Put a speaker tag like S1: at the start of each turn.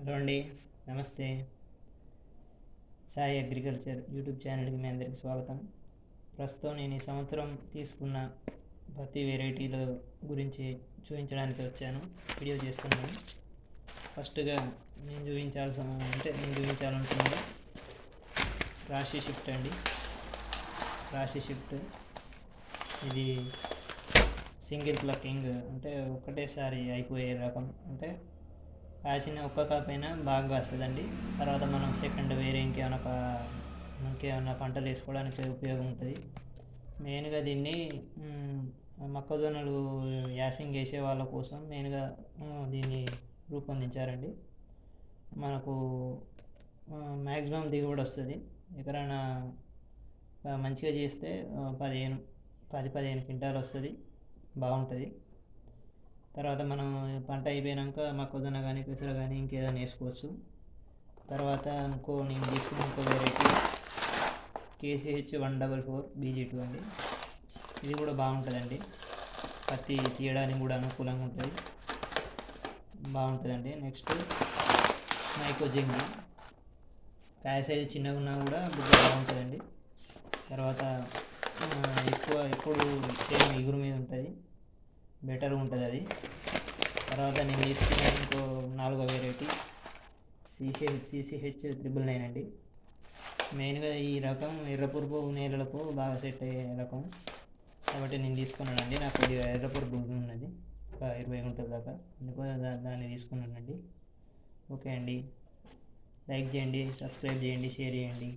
S1: Hello అండి, నమస్తే. Sai agriculture YouTube ఛానల్కి మీ అందరికీ స్వాగతం. ప్రస్తుతం నేను ఈ సంవత్సరం తీసుకున్న పత్తి వెరైటీల గురించి చూపించడానికి వచ్చాను, వీడియో చేస్తున్నాను. ఫస్ట్గా నేను చూపించాలనుకున్నది రాశి షిఫ్ట్ అండి. రాశి షిఫ్ట్ ఇది సింగిల్ ప్లక్కింగ్, అంటే ఒకటేసారి అయిపోయే రకం. అంటే కాసిన ఒక్క కాపైనా బాగా వస్తుందండి. తర్వాత మనం సెకండ్ వేరే ఇంకేమైనా పంటలు వేసుకోవడానికి ఉపయోగం ఉంటుంది. మెయిన్గా దీన్ని మొక్కజొన్నలు యాసింగ్ వేసే వాళ్ళ కోసం మెయిన్గా దీన్ని రూపొందించారండి. మనకు మ్యాక్సిమం దిగుబడి వస్తుంది. ఎకరాన మంచిగా చేస్తే 10-15 క్వింటాలు వస్తుంది, బాగుంటుంది. తర్వాత మనం పంట అయిపోయాక మొక్కజొన్న కానీ పెసర కానీ ఇంకేదైనా వేసుకోవచ్చు. తర్వాత నేను తీసుకున్న ఇంకో వెరైటీ KCH 144 BG2 అండి. ఇది కూడా బాగుంటుందండి, పత్తి తీయడానికి కూడా అనుకూలంగా ఉంటుంది, బాగుంటుందండి. నెక్స్ట్ మైకోజింగ్, కాయ సైజు చిన్నగా ఉన్నా కూడా బుగ్గ బాగుంటుందండి. తర్వాత ఎప్పుడు సేమ్ ఇగురు మీద ఉంటుంది, బెటర్గా ఉంటుంది అది. తర్వాత నేను తీసుకునే ఇంకో 4వ వెరైటీ CCH 999 అండి. మెయిన్గా ఈ రకం ఎర్రపురుగు నేలలకు బాగా సెట్ అయ్యే రకం కాబట్టి నేను తీసుకున్నానండి. నాకు కొద్దిగా ఎర్రపురుగు ఉన్నది, ఒక 20 గుంటల దాకా, అందుకోసం దాన్ని తీసుకున్నానండి. ఓకే అండి, లైక్ చేయండి, సబ్స్క్రైబ్ చేయండి, షేర్ చేయండి.